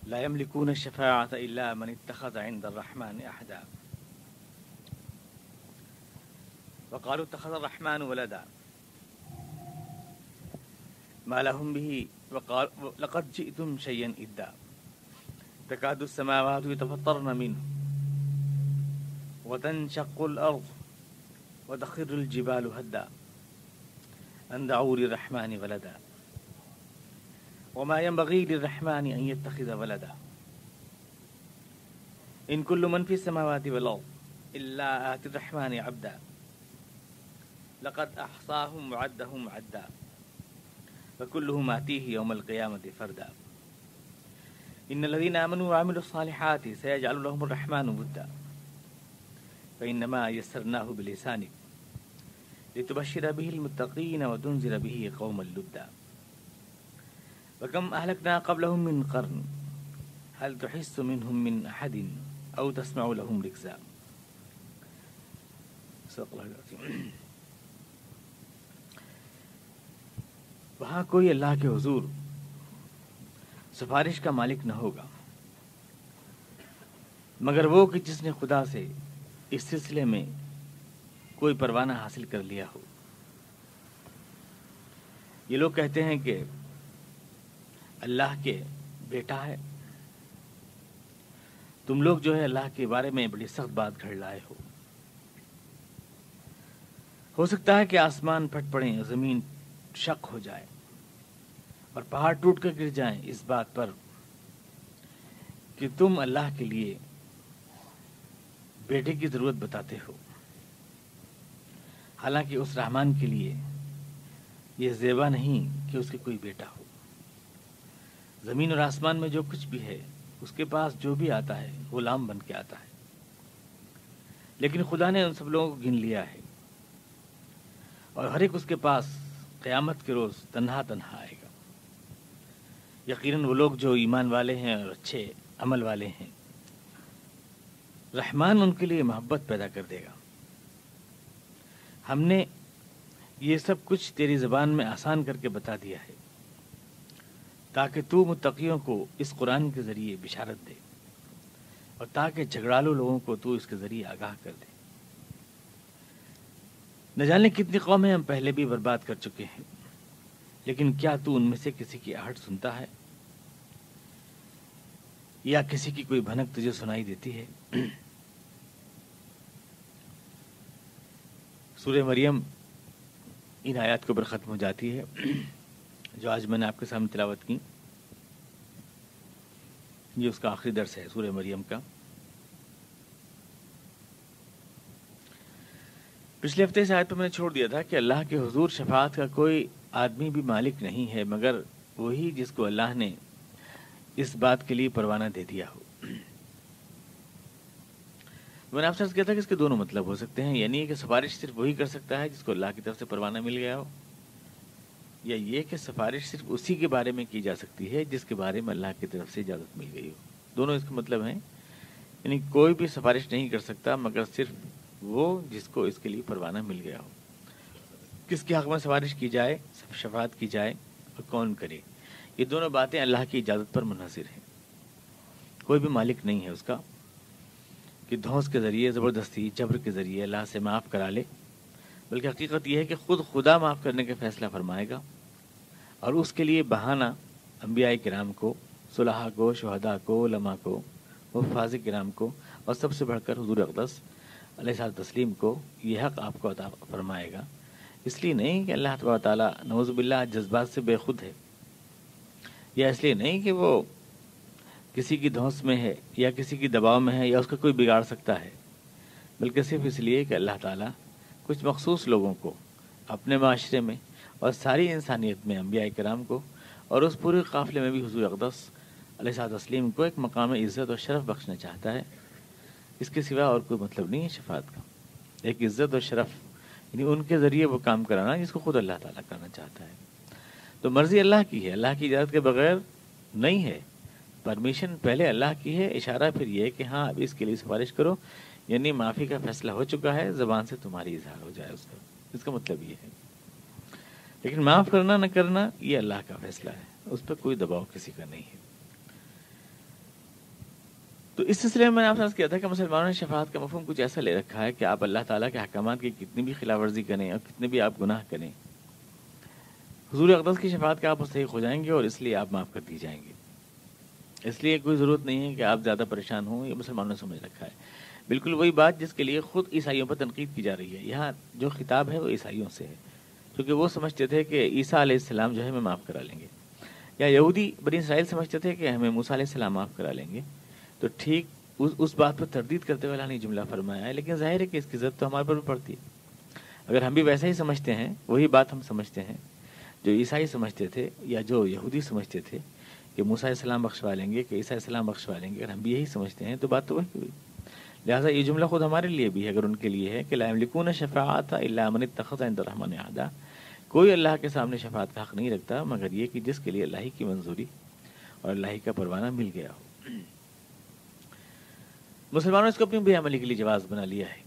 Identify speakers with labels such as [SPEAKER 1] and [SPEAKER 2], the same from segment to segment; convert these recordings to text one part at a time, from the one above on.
[SPEAKER 1] لا يملكون الشفاعة إلا من اتخذ عند الرحمن أحدا وقالوا اتخذ الرحمن ولدا ما لهم به وقال لقد جئتم شيئا إدا تكاد السماوات يتفطرن منه وتنشق الأرض وتخر الجبال هدا أن دعوا للرحمن ولدا وما ينبغي للرحمن أن يتخذ ولدا إن كل من في السماوات والأرض إلا آتي الرحمن عبدا لقد أحصاهم وعدهم عدا وكلهم آتيه يوم القيامة فردا إن الذين آمنوا وعملوا الصالحات سيجعل لهم الرحمن ودا فإنما يسرناه بلسانك لتبشر به المتقين وتنذر به قوما لدا وكم أهلكنا قبلهم من قرن هل تحس منهم من أحد أو تسمع لهم ركزا. صدق اللہ العظیم. وہاں کوئی اللہ کے حضور سفارش کا مالک نہ ہوگا مگر وہ کہ جس نے خدا سے اس سلسلے میں کوئی پروانہ حاصل کر لیا ہو. یہ لوگ کہتے ہیں کہ اللہ کے بیٹا ہے. تم لوگ جو ہے اللہ کے بارے میں بڑی سخت بات گھڑ لائے ہو سکتا ہے کہ آسمان پھٹ پڑیں اور زمین شق ہو جائے اور پہاڑ ٹوٹ کر گر جائیں اس بات پر کہ تم اللہ کے لیے بیٹے کی ضرورت بتاتے ہو، حالانکہ اس رحمان کے لیے یہ زیبا نہیں کہ اس کے کوئی بیٹا ہو. زمین اور آسمان میں جو کچھ بھی ہے اس کے پاس جو بھی آتا ہے غلام بن کے آتا ہے، لیکن خدا نے ان سب لوگوں کو گن لیا ہے اور ہر ایک اس کے پاس قیامت کے روز تنہا تنہا آئے گا. یقیناً وہ لوگ جو ایمان والے ہیں اور اچھے عمل والے ہیں، رحمان ان کے لیے محبت پیدا کر دے گا. ہم نے یہ سب کچھ تیری زبان میں آسان کر کے بتا دیا ہے تاکہ تو متقیوں کو اس قرآن کے ذریعے بشارت دے اور تاکہ جھگڑالو لوگوں کو تو اس کے ذریعے آگاہ کر دے. نہ جانے کتنی قومیں ہم پہلے بھی برباد کر چکے ہیں، لیکن کیا تو ان میں سے کسی کی آہٹ سنتا ہے یا کسی کی کوئی بھنک تجھے سنائی دیتی ہے؟ سورہ مریم ان آیات کے اوپر ختم ہو جاتی ہے جو آج میں نے آپ کے سامنے تلاوت کی. یہ اس کا آخری درس ہے سورہ مریم کا. پچھلے ہفتے سے آیت پہ میں نے چھوڑ دیا تھا کہ اللہ کے حضور شفاعت کا کوئی آدمی بھی مالک نہیں ہے مگر وہی جس کو اللہ نے اس بات کے لیے پروانہ دے دیا ہو. میں نے آپ سے عرض کیا تھا کہ اس کے دونوں مطلب ہو سکتے ہیں، یعنی کہ سفارش صرف وہی کر سکتا ہے جس کو اللہ کی طرف سے پروانہ مل گیا ہو، یا یہ کہ سفارش صرف اسی کے بارے میں کی جا سکتی ہے جس کے بارے میں اللہ کی طرف سے اجازت مل گئی ہو. دونوں اس کے مطلب ہیں، یعنی کوئی بھی سفارش نہیں کر سکتا مگر صرف وہ جس کو اس کے لیے پروانہ مل گیا ہو. کس کے حق میں سفارش کی جائے، شفاعت کی جائے اور کون کرے، یہ دونوں باتیں اللہ کی اجازت پر منحصر ہیں. کوئی بھی مالک نہیں ہے اس کا کہ دھونس کے ذریعے، زبردستی، جبر کے ذریعے اللہ سے معاف کرا لے، بلکہ حقیقت یہ ہے کہ خود خدا معاف کرنے کا فیصلہ فرمائے گا اور اس کے لیے بہانہ انبیاء کرام کو، صلحاء کو، شہداء کو، علماء کو، حفاظ کرام کو اور سب سے بڑھ کر حضور اقدس علیہ الصلوۃ والتسلیم کو یہ حق آپ کو عطا فرمائے گا. اس لیے نہیں کہ اللہ تبارک و تعالیٰ نعوذ باللہ جذبات سے بے خود ہے، یا اس لیے نہیں کہ وہ کسی کی دھونس میں ہے یا کسی کی دباؤ میں ہے یا اس کا کوئی بگاڑ سکتا ہے، بلکہ صرف اس لیے کہ اللہ تعالیٰ کچھ مخصوص لوگوں کو اپنے معاشرے میں اور ساری انسانیت میں انبیاء کرام کو اور اس پورے قافلے میں بھی حضور اقدس علیہ الصلوۃ والتسلیم کو ایک مقام عزت اور شرف بخشنا چاہتا ہے. اس کے سوا اور کوئی مطلب نہیں ہے شفاعت کا. ایک عزت اور شرف، یعنی ان کے ذریعے وہ کام کرانا جس کو خود اللہ تعالیٰ کرنا چاہتا ہے. تو مرضی اللہ کی ہے، اللہ کی اجازت کے بغیر نہیں ہے. پرمیشن پہلے اللہ کی ہے، اشارہ پھر یہ کہ ہاں اب اس کے لیے سفارش کرو، یعنی معافی کا فیصلہ ہو چکا ہے، زبان سے تمہاری اظہار ہو جائے اس کا مطلب یہ ہے. لیکن معاف کرنا نہ کرنا یہ اللہ کا فیصلہ ہے، اس پہ کوئی دباؤ کسی کا نہیں ہے. تو اس سلسلے میں نے آپ سے عرض کیا تھا کہ مسلمانوں نے شفاعت کا مفہوم کچھ ایسا لے رکھا ہے کہ آپ اللہ تعالیٰ کے احکامات کی کتنی بھی خلاف ورزی کریں اور کتنے بھی آپ گناہ کریں، حضور اقدس کی شفاعت کا آپ مستحق ہو جائیں گے اور اس لیے آپ معاف کر دی جائیں گے. اس لیے کوئی ضرورت نہیں ہے کہ آپ زیادہ پریشان ہوں، یہ مسلمانوں نے سمجھ رکھا ہے. بالکل وہی بات جس کے لیے خود عیسائیوں پر تنقید کی جا رہی ہے. یہاں جو خطاب ہے وہ عیسائیوں سے ہے، کیونکہ وہ سمجھتے تھے کہ عیسیٰ علیہ السلام جو ہے ہمیں معاف کرا لیں گے، یا یہودی بنی اسرائیل سمجھتے تھے کہ ہمیں موسیٰ علیہ السلام معاف کرا لیں گے. تو ٹھیک اس بات پر تردید کرتے ہوئے اللہ نے جملہ فرمایا ہے، لیکن ظاہر ہے کہ اس کی ضرورت تو ہمارے پر بھی پڑتی ہے. اگر ہم بھی ویسا ہی سمجھتے ہیں، وہی بات ہم سمجھتے ہیں جو عیسائی سمجھتے تھے یا جو یہودی سمجھتے تھے کہ موسیٰ علیہ السلام بخشوا لیں گے، کہ عیسیٰ علیہ السلام بخشوا لیں گے، اگر ہم بھی یہی سمجھتے ہیں تو بات تو وہی ہوئی. لہٰذا یہ جملہ خود ہمارے لیے بھی ہے، اگر ان کے لیے ہے کہ لا یملکون شفاعۃ الا من اتخذ عند الرحمن عہدا، کوئی اللہ کے سامنے شفاعت کا حق نہیں رکھتا مگر یہ کہ جس کے لیے اللہ ہی کی منظوری اور اللہ ہی کا پروانہ مل گیا ہو. مسلمانوں نے اس کو اپنی بے عملی کے لیے جواز بنا لیا ہے.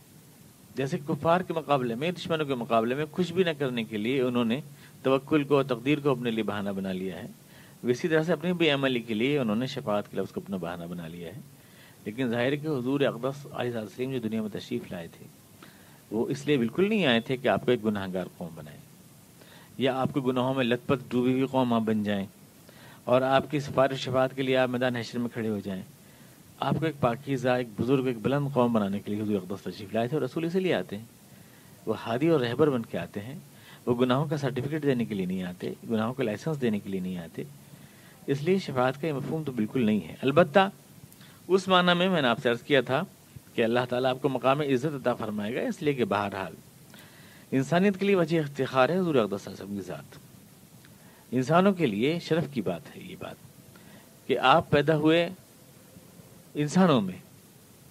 [SPEAKER 1] جیسے کفار کے مقابلے میں، دشمنوں کے مقابلے میں کچھ بھی نہ کرنے کے لیے انہوں نے توکل کو اور تقدیر کو اپنے لیے بہانہ بنا لیا ہے، اسی طرح سے اپنی بے عملی کے لیے انہوں نے شفاعت کے لفظ کو اپنا بہانہ بنا لیا ہے. لیکن ظاہر ہے کہ حضور اقدس علیہ السلام جو دنیا میں تشریف لائے تھے وہ اس لیے بالکل نہیں آئے تھے کہ آپ کو ایک گناہ گار قوم بنائیں یا آپ کو گناہوں میں لت پت ڈوبی ہوئی قوم آپ بن جائیں اور آپ کی سفارش شفاعت کے لیے آپ میدان حشر میں کھڑے ہو جائیں. آپ کو ایک پاکیزہ، ایک بزرگ، ایک بلند قوم بنانے کے لیے حضور اقدس تشریف لائے تھے. اور رسول اس لیے آتے ہیں، وہ ہادی اور رہبر بن کے آتے ہیں. وہ گناہوں کا سرٹیفکیٹ دینے کے لیے نہیں آتے، گناہوں کا لائسنس دینے کے لیے نہیں آتے. اس لیے شفاعت کا یہ مفہوم تو بالکل نہیں ہے. البتہ اس معنی میں نے آپ سے عرض کیا تھا کہ اللہ تعالیٰ آپ کو مقام عزت عطا فرمائے گا، اس لیے کہ بہرحال انسانیت کے لیے وجہ افتخار ہے حضور اقدس صلی اللہ علیہ وسلم کی ذات. انسانوں کے لیے شرف کی بات ہے یہ بات کہ آپ پیدا ہوئے انسانوں میں،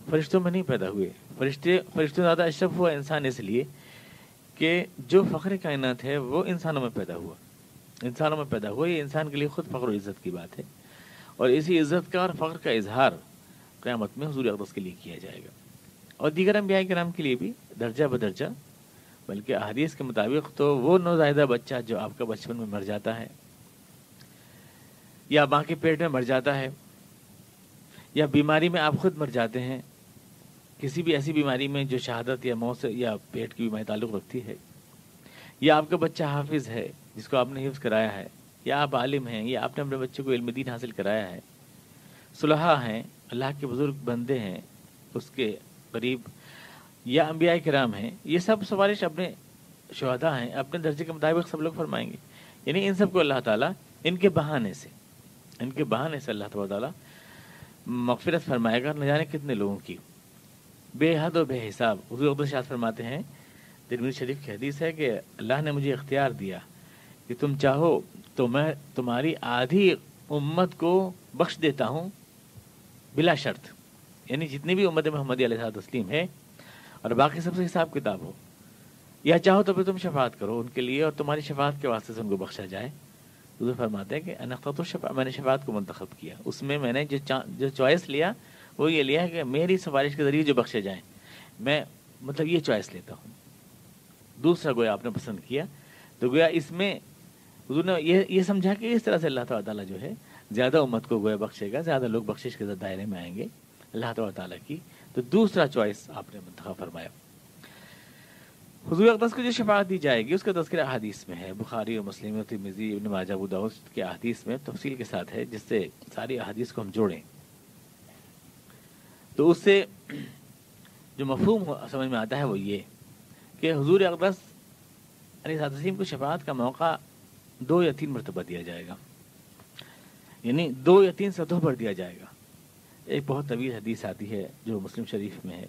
[SPEAKER 1] فرشتوں میں نہیں پیدا ہوئے. فرشتوں زیادہ اشرف ہوا انسان اس لیے کہ جو فخر کائنات ہے وہ انسانوں میں پیدا ہوا. انسانوں میں پیدا ہوا، یہ انسان کے لیے خود فخر و عزت کی بات ہے. اور اسی عزت کا اور فخر کا اظہار قیامت میں حضور اقدس کے لیے کیا جائے گا، اور دیگر انبیاء کرام کے لیے بھی درجہ بدرجہ. بلکہ احادیث کے مطابق تو وہ نوزائیدہ بچہ جو آپ کا بچپن میں مر جاتا ہے یا ماں کے پیٹ میں مر جاتا ہے یا بیماری میں آپ خود مر جاتے ہیں، کسی بھی ایسی بیماری میں جو شہادت یا موت سے یا پیٹ کی بیماری تعلق رکھتی ہے، یا آپ کا بچہ حافظ ہے جس کو آپ نے حفظ کرایا ہے، یا آپ عالم ہیں یا آپ نے اپنے بچے کو علم دین حاصل کرایا ہے، صلحاء ہیں، اللہ کے بزرگ بندے ہیں اس کے قریب، یا انبیاء کرام ہیں، یہ سب سفارش اپنے شہداء ہیں، اپنے درجے کے مطابق سب لوگ فرمائیں گے. یعنی ان سب کو اللہ تعالیٰ ان کے بہانے سے اللہ تعالیٰ مغفرت فرمائے گا. نہ جانے کتنے لوگوں کی بے حد و بے حساب. حضور اقدس ارشاد فرماتے ہیں، ترمذی شریف کی حدیث ہے کہ اللہ نے مجھے اختیار دیا کہ تم چاہو تو میں تمہاری آدھی امت کو بخش دیتا ہوں بلا شرط. یعنی جتنی بھی امت محمدی علیہ تسلیم ہے اور باقی سب سے حساب کتاب ہو، یا چاہو تو پھر تم شفاعت کرو ان کے لیے اور تمہاری شفاعت کے واسطے سے ان کو بخشا جائے. حضور فرماتے ہیں کہ انا اخترت الشفاعة، میں نے شفاعت کو منتخب کیا. اس میں نے جو چوائس لیا وہ یہ لیا کہ میری سفارش کے ذریعے جو بخشے جائیں، میں مطلب یہ چوائس لیتا ہوں. دوسرا گویا آپ نے پسند کیا، تو گویا اس میں حضور نے یہ سمجھا کہ اس طرح سے اللہ تعالیٰ جو ہے زیادہ امت کو گویا بخشے گا، زیادہ لوگ بخشش کے دائرے میں آئیں گے اللہ تعالیٰ کی. تو دوسرا چوائس آپ نے منتخب فرمایا. حضور اقدس کو جو شفاعت دی جائے گی اس کا تذکرہ احادیث میں ہے، بخاری اور مسلم اور ترمذی، ابن ماجہ، ابو داؤد کے احادیث میں تفصیل کے ساتھ ہے. جس سے ساری احادیث کو ہم جوڑیں تو اس سے جو مفہوم سمجھ میں آتا ہے وہ یہ کہ حضور اقدس علیہ السلام کو شفاعت کا موقع 2 یا 3 مرتبہ دیا جائے گا، یعنی 2 یا 3 سطحوں پر دیا جائے گا. ایک بہت طویل حدیث آتی ہے جو مسلم شریف میں ہے،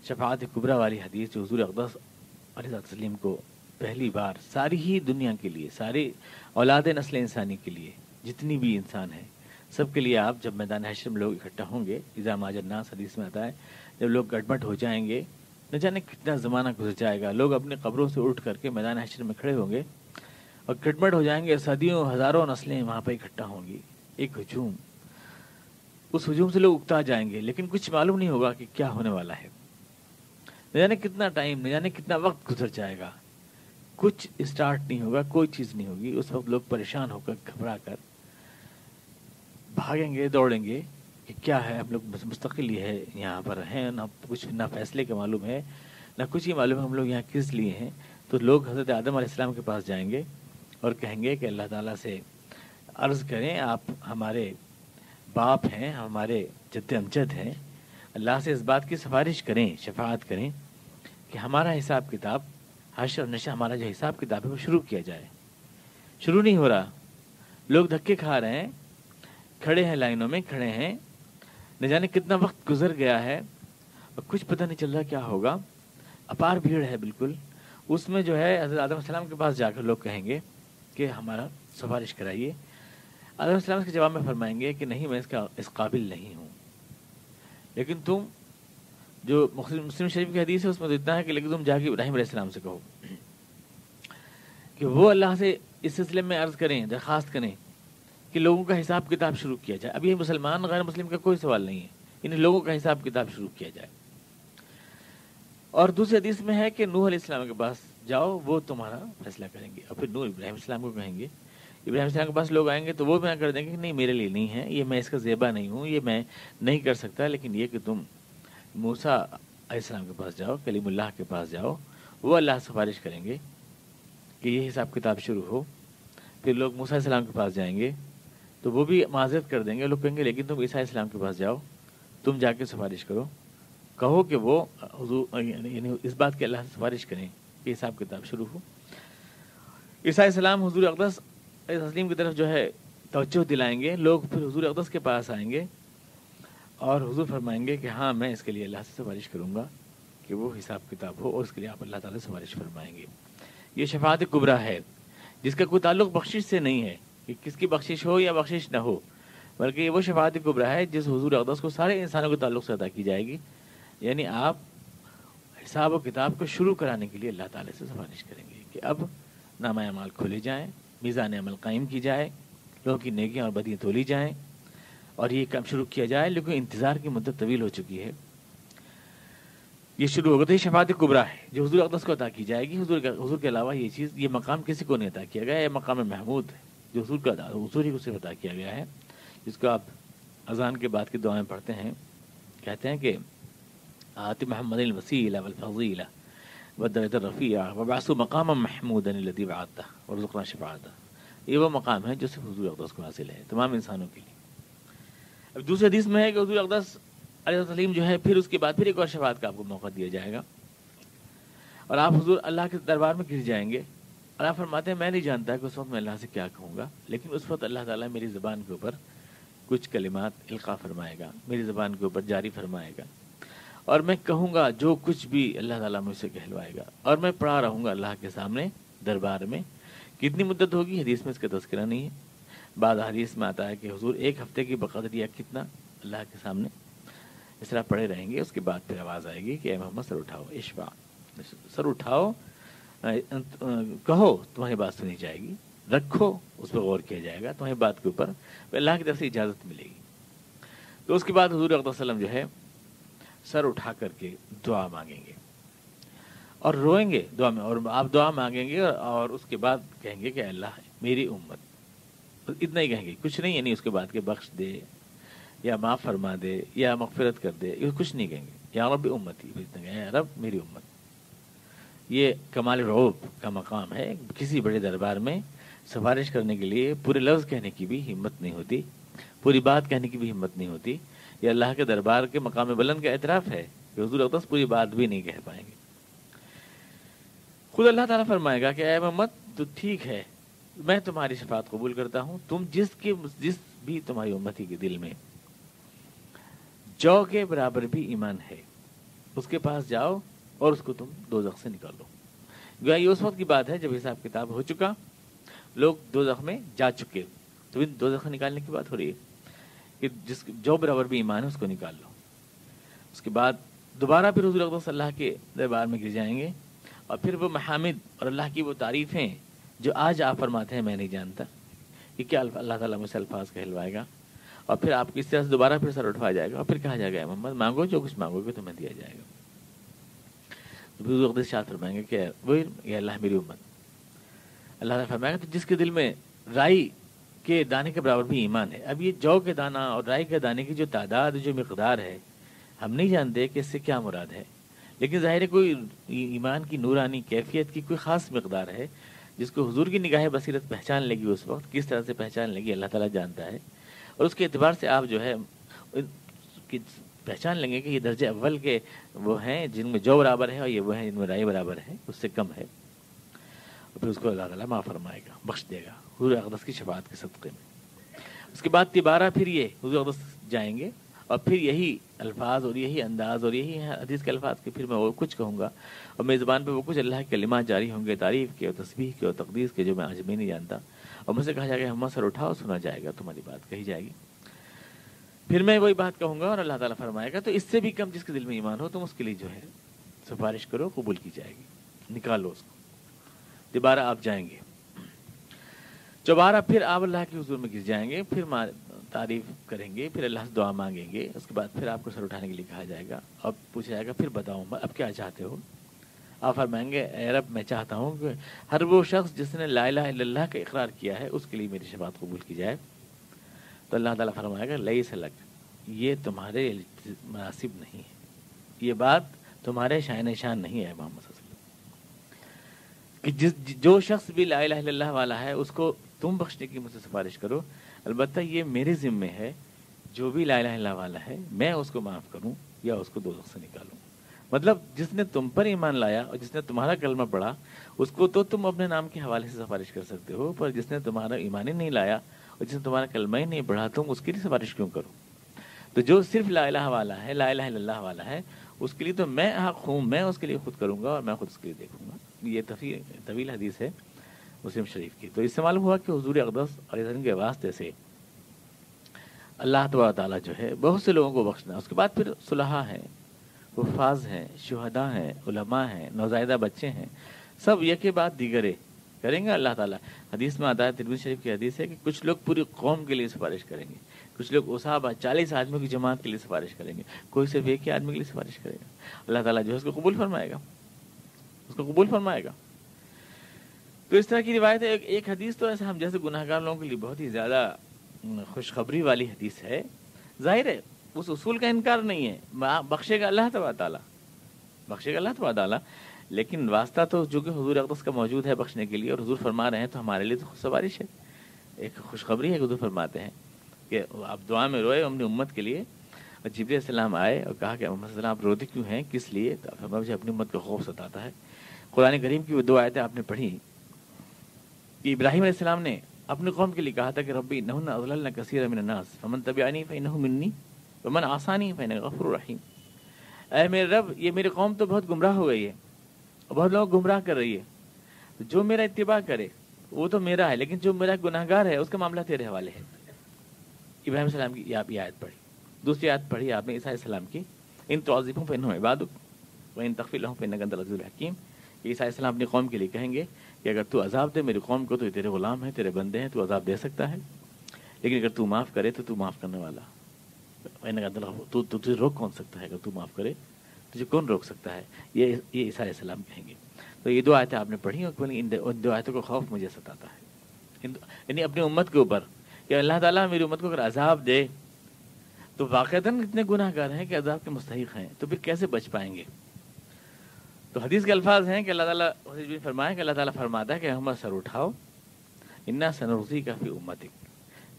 [SPEAKER 1] شفاعت کبریٰ والی حدیث، جو حضور اقدس علیہ السلام کو پہلی بار ساری ہی دنیا کے لیے، ساری اولاد نسل انسانی کے لیے، جتنی بھی انسان ہے سب کے لیے آپ جب میدان حشر میں لوگ اکٹھا ہوں گے، اذا ماج الناس حدیث میں آتا ہے، جب لوگ گٹمٹ ہو جائیں گے، نہ جانے کتنا زمانہ گزر جائے گا، لوگ اپنے قبروں سے اٹھ کر کے میدان حشر میں کھڑے ہوں گے اور گٹمٹ ہو جائیں گے، صدیوں ہزاروں نسلیں وہاں پہ اکٹھا ہوں گی. ایک ہجوم، اس ہجوم سے لوگ اکتا جائیں گے، لیکن کچھ معلوم نہیں ہوگا کہ کیا ہونے والا ہے. نہ جانے کتنا ٹائم، نہ جانے کتنا وقت گزر جائے گا، کچھ اسٹارٹ نہیں ہوگا، کوئی چیز نہیں ہوگی. اس وقت لوگ پریشان ہو کر، گھبرا کر بھاگیں گے، دوڑیں گے کہ کیا ہے، ہم لوگ مستقل یہ ہے یہاں پر ہیں، نہ کچھ نہ فیصلے کے معلوم ہے، نہ کچھ ہی معلوم ہے ہم لوگ یہاں کس لیے ہیں. تو لوگ حضرت آدم علیہ السلام کے پاس جائیں گے اور کہیں گے کہ اللہ تعالیٰ سے عرض کریں، آپ ہمارے باپ ہیں، ہمارے جد امجد ہیں، اللہ سے اس بات کی سفارش کریں، شفاعت کریں کہ ہمارا حساب کتاب، حشر اور نشر، ہمارا جو حساب کتاب ہے وہ شروع کیا جائے. شروع نہیں ہو رہا، لوگ دھکے کھا رہے ہیں، کھڑے ہیں، لائنوں میں کھڑے ہیں، نہ جانے کتنا وقت گزر گیا ہے اور کچھ پتہ نہیں چل رہا کیا ہوگا. اپار بھیڑ ہے بالکل. اس میں جو ہے حضرت آدم علیہ السلام کے پاس جا کر لوگ کہیں گے کہ ہمارا سفارش کرائیے. آدم علیہ السلام کے جواب میں فرمائیں گے کہ نہیں، میں اس قابل نہیں ہوں. لیکن تم، جو مسلم شریف کی حدیث ہے اس میں تو اتنا ہے کہ لیکن تم جا کے ابراہیم علیہ السلام سے کہو کہ وہ اللہ سے اس سلسلے میں عرض کریں، درخواست کریں کہ لوگوں کا حساب کتاب شروع کیا جائے. اب یہ مسلمان غیر مسلم کا کوئی سوال نہیں ہے، انہیں لوگوں کا حساب کتاب شروع کیا جائے. اور دوسری حدیث میں ہے کہ نوح علیہ السلام کے پاس جاؤ، وہ تمہارا فیصلہ کریں گے. اور پھر نوح ابراہیم السلام کو کہیں گے، ابراہیم السلام کے پاس لوگ آئیں گے تو وہ بیان کر دیں گے کہ نہیں، میرے لیے نہیں ہے یہ، میں اس کا زیبا نہیں ہوں، یہ میں نہیں کر سکتا. لیکن یہ کہ تم موسیٰ علیہ السلام کے پاس جاؤ، کلیم اللہ کے پاس جاؤ، وہ اللہ سفارش کریں گے کہ یہ حساب کتاب شروع ہو. پھر لوگ موسیٰ علیہ السلام کے پاس جائیں گے تو وہ بھی معذرت کر دیں گے. لوگ کہیں گے لیکن تم عیسیٰ علیہ السلام کے پاس جاؤ، تم جا کے سفارش کرو، کہو کہ وہ حضور، یعنی اس بات کے اللہ سے سفارش کریں کہ حساب کتاب شروع ہو. عیسیٰ علیہ السلام حضور اقدس تسلیم کی طرف جو ہے توجہ دلائیں گے. لوگ پھر حضور اقدس کے پاس آئیں گے اور حضور فرمائیں گے کہ ہاں، میں اس کے لیے اللہ سے سفارش کروں گا کہ وہ حساب کتاب ہو، اور اس کے لیے آپ اللہ تعالیٰ سے سفارش فرمائیں گے. یہ شفاعت کبریٰ ہے جس کا کوئی تعلق بخشش سے نہیں ہے کہ کس کی بخشش ہو یا بخشش نہ ہو، بلکہ یہ وہ شفاعت کبریٰ ہے جس حضور اقدس کو سارے انسانوں کے تعلق سے ادا کی جائے گی. یعنی آپ حساب و کتاب کو شروع کرانے کے لیے اللہ تعالیٰ سے سفارش کریں گے کہ اب نامہ اعمال کھولے جائیں، میزان عمل قائم کی جائے، لوگوں کی نیکیاں اور بدیاں تولی جائیں اور یہ کام شروع کیا جائے. لیکن انتظار کی مدت طویل ہو چکی ہے، یہ شروع ہوگا. تو یہ شفاعت کبریٰ ہے جو حضور اقدس کو عطا کی جائے گی. حضور کے علاوہ یہ چیز، یہ مقام کسی کو نہیں عطا کیا گیا. یہ مقام محمود ہے جو حضور کا حضور ہی کو صرف عطا کیا گیا ہے، جس کو آپ اذان کے بعد کی دعائیں پڑھتے ہیں. کہتے ہیں کہ آت محمد الوسیلہ والفضیلہ والدرجۃ الرفیعہ وبعثہ مقاما محمودا الذی وعدتہ وارزقنا شفاعتہ. یہ وہ مقام ہے جو صرف حضور اقدس کو حاصل ہے تمام انسانوں کے لیے. اب دوسری حدیث میں ہے کہ حضور اقدس علیہ السلام جو ہے پھر اس کے بعد پھر ایک اور شفاعت کا آپ کو موقع دیا جائے گا اور آپ حضور اللہ کے دربار میں گر جائیں گے. اور آپ فرماتے ہیں میں نہیں جانتا کہ اس وقت میں اللہ سے کیا کہوں گا، لیکن اس وقت اللہ تعالیٰ میری زبان کے اوپر کچھ کلمات القاء فرمائے گا، میری زبان کے اوپر جاری فرمائے گا، اور میں کہوں گا جو کچھ بھی اللہ تعالیٰ مجھ سے کہلوائے گا، اور میں پڑھا رہوں گا اللہ کے سامنے دربار میں. کتنی مدت ہوگی حدیث میں اس کا تذکرہ نہیں ہے. بعض حدیث میں آتا ہے کہ حضور ایک ہفتے کی بقدر یا کتنا اللہ کے سامنے اس طرح پڑے رہیں گے. اس کے بعد پھر آواز آئے گی کہ اے محمد سر اٹھاؤ، اشفع، سر اٹھاؤ، کہو، تمہاری بات سنی جائے گی، رکھو، اس پہ غور کیا جائے گا، تمہاری بات کے اوپر اللہ کی طرف سے اجازت ملے گی. تو اس کے بعد حضور اقدس صلی اللہ علیہ وسلم جو ہے سر اٹھا کر کے دعا مانگیں گے اور روئیں گے دعا میں، اور آپ دعا مانگیں گے اور اس کے بعد کہیں گے کہ اللہ میری امت، اتنا ہی کہیں گے، کچھ نہیں. یعنی اس کے بعد کہ بخش دے یا معاف فرما دے یا مغفرت کر دے، یہ کچھ نہیں کہیں گے. یا رب امتی، اتنا کہیں یا رب میری امت. یہ کمال رعوب کا مقام ہے. کسی بڑے دربار میں سفارش کرنے کے لیے پورے لفظ کہنے کی بھی ہمت نہیں ہوتی، پوری بات کہنے کی بھی ہمت نہیں ہوتی. یہ اللہ کے دربار کے مقام بلند کا اعتراف ہے کہ حضور اقدس پوری بات بھی نہیں کہہ پائیں گے. خود اللہ تعالیٰ فرمائے گا کہ اے محمد تو ٹھیک ہے، میں تمہاری شفاعت قبول کرتا ہوں. تم جس بھی تمہاری امتی کے دل میں جو کے برابر بھی ایمان ہے اس کے پاس جاؤ اور اس کو تم دوزخ سے نکال لو. گویا یہ اس وقت کی بات ہے جب حساب کتاب ہو چکا، لوگ دوزخ میں جا چکے، تو دوزخ سے نکالنے کی بات ہو رہی ہے کہ جو برابر بھی ایمان ہے اس کو نکال لو. اس کے بعد دوبارہ پھر حضور اقدس صلی اللہ کے دربار میں گر جائیں گے اور پھر وہ محامد اور اللہ کی وہ تعریفیں جو آج آپ فرماتے ہیں میں نہیں جانتا کہ کیا اللہ تعالیٰ مجھ سے الفاظ کہلوائے گا، اور پھر آپ کی اس طرح سے دوبارہ پھر سر اٹھوایا جائے گا اور پھر کہا جائے گا محمد مانگو، جو کچھ مانگو گے تمہیں دیا جائے گا. تو پھر حضور اقدس شاد فرمائیں گے کہ وہ یہ اللہ میری امت. اللہ تعالیٰ فرمائے گا تو جس کے دل میں رائی کہ دانے کے برابر بھی ایمان ہے. اب یہ جو کے دانہ اور رائی کے دانے کی جو تعداد جو مقدار ہے ہم نہیں جانتے کہ اس سے کیا مراد ہے، لیکن ظاہر ہے کوئی ایمان کی نورانی کیفیت کی کوئی خاص مقدار ہے جس کو حضور کی نگاہ بصیرت پہچان لے گی. اس وقت کس طرح سے پہچان لے گی اللہ تعالیٰ جانتا ہے، اور اس کے اعتبار سے آپ جو ہے پہچان لیں گے کہ یہ درجہ اول کے وہ ہیں جن میں جو برابر ہے، اور یہ وہ ہیں جن میں رائی برابر ہے، اس سے کم ہے. اور پھر اس کو اللہ تعالیٰ معاف فرمائے گا، بخش دے گا حضور اقدس کی شفاعت کے صدقے میں. اس کے بعد تبارہ پھر یہ حضور اقدس جائیں گے، اور پھر یہی الفاظ اور یہی انداز اور یہی حدیث کے الفاظ کے پھر میں وہ کچھ کہوں گا، اور میری زبان پہ وہ کچھ اللہ کے کلمات جاری ہوں گے، تعریف کے اور تسبیح کے اور تقدیس کے، جو میں آج بھی نہیں جانتا. اور مجھ سے کہا جائے گا ہم سر اٹھاؤ، سنا جائے گا، تمہاری بات کہی جائے گی. پھر میں وہی بات کہوں گا اور اللہ تعالیٰ فرمائے گا تو اس سے بھی کم جس کے دل میں ایمان ہو تم اس کے لیے جو ہے سفارش کرو، قبول کی جائے گی، نکالو اس کو. دوبارہ آپ جائیں گے، دوبارہ پھر آپ اللہ کے حضور میں گر جائیں گے، پھر تعریف کریں گے، پھر اللہ سے دعا مانگیں گے. اس کے بعد پھر آپ کو سر اٹھانے کے لیے کہا جائے گا، اب پوچھا جائے گا پھر بتاؤں اب کیا چاہتے ہو. آپ فرمائیں گے اے رب میں چاہتا ہوں کہ ہر وہ شخص جس نے لا الہ الا اللہ کا اقرار کیا ہے اس کے لیے میری شفاعت قبول کی جائے. تو اللہ تعالیٰ فرمائے گا لیس لک، یہ تمہارے مناسب نہیں ہے، یہ بات تمہارے شائن شان نہیں ہے محمد صلی اللہ علیہ وسلم، کہ جو شخص بھی لا الہ الا اللہ والا ہے اس کو تم بخشنے کی مجھ سے سفارش کرو. البتہ یہ میرے ذمے ہے جو بھی لا الہ الا اللہ والا ہے میں اس کو معاف کروں یا اس کو دوزخ سے نکالوں. مطلب جس نے تم پر ایمان لایا اور جس نے تمہارا کلمہ پڑھا اس کو تو تم اپنے نام کے حوالے سے سفارش کر سکتے ہو، پر جس نے تمہارا ایمان ہی نہیں لایا اور جس نے تمہارا کلمہ ہی نہیں پڑھا تم اس کے لیے سفارش کیوں کرو. تو جو صرف لا الہ والا ہے، لا الہ الا اللہ والا ہے، اس کے لیے تو میں حق ہوں، میں اس کے لیے خود کروں گا اور میں خود اس کے لیے دیکھوں گا. یہ طویل حدیث ہے مسلم شریف کی. تو اس سے معلوم ہوا کہ حضور اقدس علیہ السلام کے واسطے سے اللہ تبارک تعالیٰ جو ہے بہت سے لوگوں کو بخشنا. اس کے بعد پھر صلحاء ہیں، حفاظ ہیں، شہداء ہیں، علماء ہیں، نوزائیدہ بچے ہیں، سب یہ کے بعد دیگرے کریں گے اللہ تعالیٰ. حدیث میں آتا ہے، ترمذی شریف کی حدیث ہے کہ کچھ لوگ پوری قوم کے لیے سفارش کریں گے، کچھ لوگ اصحابہ 40 آدمیوں کی جماعت کے لیے سفارش کریں گے، کوئی صرف ایک ہی آدمی کے لیے سفارش کرے گا. اللہ تعالیٰ جو ہے اس کو قبول فرمائے گا، اس کو قبول فرمائے گا. تو اس طرح کی روایت ہے. ایک حدیث تو ایسا ہم جیسے گناہ گار لوگوں کے لیے بہت ہی زیادہ خوشخبری والی حدیث ہے. ظاہر ہے اس اصول کا انکار نہیں ہے، بخشے گا اللہ تبارک تعالیٰ، بخشے گا اللہ تبارک تعالیٰ، لیکن واسطہ تو جو کہ حضور اقدس کا موجود ہے بخشنے کے لیے، اور حضور فرما رہے ہیں تو ہمارے لیے تو سفارش ہے. ایک خوشخبری ہے کہ حضور فرماتے ہیں کہ آپ دعا میں روئے اپنی امت کے لیے. اور جبریل علیہ السلام آئے اور کہا کہ محمد صلی اللہ علیہ وسلم آپ روتے کیوں ہیں، کس لیے؟ تو فرمایا مجھے اپنی امت کا خوف ستاتا ہے. قرآن کریم کی وہ دو آیتیں آپ نے پڑھی کہ ابراہیم علیہ السلام نے اپنی قوم کے لیے کہا تھا کہ ربی انہن اضللن کثیرا من الناس فمن تبعنی فانہ منی ومن عصانی فانہ غفور رحیم. اے میرے رب یہ میری قوم تو بہت گمراہ ہو گئی ہے اور بہت لوگ گمراہ کر رہی ہے، جو میرا اتباع کرے وہ تو میرا ہے، لیکن جو میرا گناہ گار ہے اس کا معاملہ تیرے حوالے ہے. ابراہیم علیہ السلام کی آپ یہ آیت پڑھی. دوسری آیت پڑھی آپ نے عیسیٰ علیہ السلام کی، ان تعذبہم فانہم عبادک وان تغفر لہم فانک انت العزیز الحکیم. عیسیٰ علیہ السلام اپنی قوم کے لیے کہیں گے کہ اگر تو عذاب دے میری قوم کو تو یہ تیرے غلام ہیں، تیرے بندے ہیں، تو عذاب دے سکتا ہے، لیکن اگر تو معاف کرے تو تو معاف کرنے والا. تو تجھے روک کون سکتا ہے؟ اگر تو معاف کرے تجھے کون روک سکتا ہے؟ یہ عیسیٰ علیہ السلام کہیں گے. تو یہ دو آیتیں آپ نے پڑھی اور ان دو آیتوں کو خوف مجھے ستاتا ہے، یعنی اپنی امت کے اوپر کہ اللہ تعالیٰ میری امت کو اگر عذاب دے تو واقعتاً اتنے گناہ گار ہیں کہ عذاب کے مستحق ہیں، تو پھر کیسے بچ پائیں گے؟ تو حدیث کے الفاظ ہیں کہ اللہ تعالیٰ فرمائے کہ اللہ تعالیٰ فرماتا ہے کہ ہم سر اٹھاؤ، انا سنرضیک فی امتک،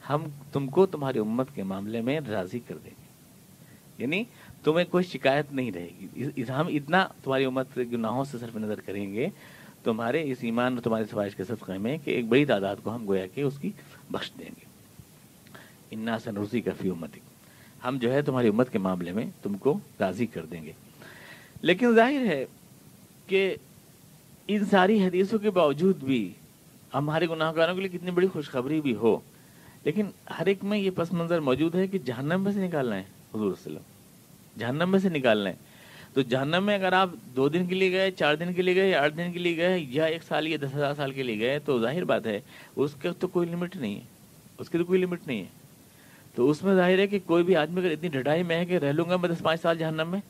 [SPEAKER 1] ہم تم کو تمہاری امت کے معاملے میں راضی کر دیں گے، یعنی تمہیں کوئی شکایت نہیں رہے گی. ہم اتنا تمہاری امت کے گناہوں سے صرف نظر کریں گے تمہارے اس ایمان اور تمہاری سفارش کے صدقے میں کہ ایک بڑی تعداد کو ہم گویا کہ اس کی بخش دیں گے. انا سنرضیک فی امتک، ہم جو ہے تمہاری امت کے معاملے میں تم کو راضی کر دیں گے. لیکن ظاہر ہے کہ ان ساری حدیثوں کے باوجود بھی ہمارے گناہ گاروں کے لیے کتنی بڑی خوشخبری بھی ہو، لیکن ہر ایک میں یہ پس منظر موجود ہے کہ جہنم میں سے نکالنا ہے. حضور صلی اللہ علیہ وسلم جہنم میں سے نکالنا ہے. تو جہنم میں اگر آپ 2 دن کے لیے گئے، 4 دن کے لیے گئے، 8 دن کے لیے گئے، یا 1 سال یا 10,000 سال کے لیے گئے، تو ظاہر بات ہے اس کا تو کوئی لمٹ نہیں ہے، اس کی تو کوئی لمٹ نہیں ہے. تو اس میں ظاہر ہے کہ کوئی بھی آدمی اگر اتنی ڈھٹائی میں ہے کہ رہ لوں گا میں 10-5 سال جہنم میں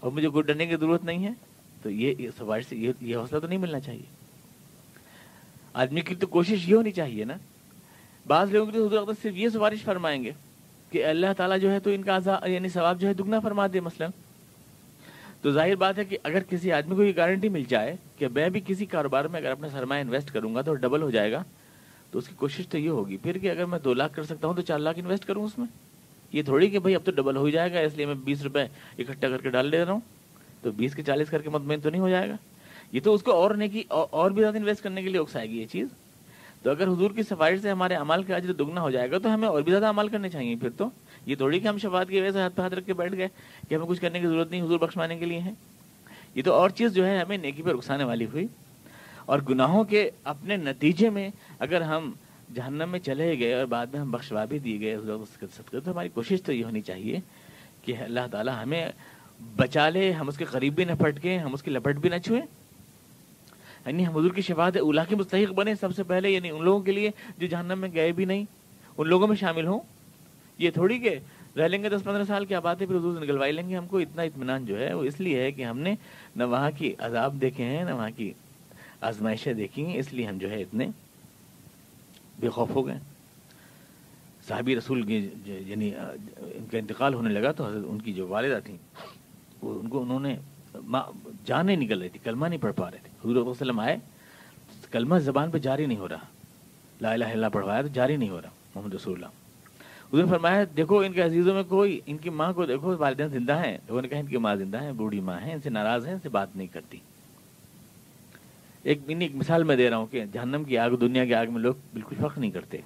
[SPEAKER 1] اور مجھے کوئی ڈرنے کی ضرورت نہیں ہے، تو یہ سفارش سے یہ حوصلہ تو نہیں ملنا چاہیے. آدمی کی تو کوشش یہ ہونی چاہیے نا بعض لوگوں کے لیے حضور اقدس صرف یہ سفارش فرمائیں گے کہ اللہ تعالیٰ جو ہے تو ان کا یعنی ثواب جو ہے دگنا فرما دے مثلا. تو ظاہر بات ہے کہ اگر کسی آدمی کو یہ گارنٹی مل جائے کہ میں بھی کسی کاروبار میں اگر اپنا سرمایہ انویسٹ کروں گا تو ڈبل ہو جائے گا، تو اس کی کوشش تو یہ ہوگی پھر کہ اگر میں 2 لاکھ کر سکتا ہوں تو 4 لاکھ انویسٹ کروں اس میں. یہ تھوڑی کہ بھائی اب تو ڈبل ہو جائے گا اس لیے میں 20 روپے اکٹھا کر کے ڈال دے رہا ہوں تو 20 کے 40 کر کے مطمئن تو نہیں ہو جائے گا. یہ تو اس کو اور بھی زیادہ انویسٹ کرنے کے لیے اکسائے گی یہ چیز. تو اگر حضور کی سفارش سے ہمارے عمل کا اجر دگنا ہو جائے گا تو ہمیں اور بھی زیادہ عمل کرنے چاہیے. پھر تو یہ تھوڑی کہ ہم شفاعت کی وجہ سے ہاتھ پہ ہاتھ رکھ کے بیٹھ گئے کہ ہمیں کچھ کرنے کی ضرورت نہیں، حضور بخشوانے کے لیے ہیں. یہ تو اور چیز جو ہے ہمیں نیکی پر اکسانے والی ہوئی. اور گناہوں کے اپنے نتیجے میں اگر ہم جہنم میں چلے گئے اور بعد میں ہم بخشوا بھی دیے گئے صدقے، تو ہماری کوشش تو یہ ہونی چاہیے کہ اللہ تعالیٰ ہمیں بچا لے، ہم اس کے قریب بھی نہ پھٹکیں، ہم اس کی لپٹ بھی نہ چھوئیں، یعنی ہم حضور کی شفاعت اولیٰ کے مستحق بنے سب سے پہلے، یعنی ان لوگوں کے لیے جو جہنم میں گئے بھی نہیں ان لوگوں میں شامل ہوں. یہ تھوڑی کہ رہ لیں گے 10-15 سال کی آباد ہے پھر حضور سے نکلوائی لیں گے ہم کو. اتنا اطمینان جو ہے وہ اس لیے ہے کہ ہم نے نہ وہاں کی عذاب دیکھے ہیں نہ وہاں کی آزمائشیں دیکھی ہیں، اس لیے ہم جو ہے اتنے بے خوف ہو گئے. صحابی رسول کی یعنی ان کا انتقال ہونے لگا تو حضرت ان کی جو والدہ تھیں انہوں نے جان نہیں نکل رہی تھی، کلمہ نہیں پڑھ پا رہے تھے. حضور صلی اللہ علیہ وسلم آئے، کلمہ زبان پہ جاری نہیں ہو رہا، لا الہ الا اللہ پڑھوایا تو جاری نہیں ہو رہا محمد رسول اللہ. حضور نے فرمایا دیکھو ان کے عزیزوں میں کوئی، ان کی ماں کو دیکھو، والدین زندہ ہیں. لوگوں نے کہا ان کی ماں زندہ ہیں، بوڑھی ماں ہیں، ان سے ناراض ہیں، ان سے بات نہیں کرتی. ایک مثال میں دے رہا ہوں کہ جہنم کی آگ دنیا کی آگ میں لوگ بالکل فرق نہیں کرتے.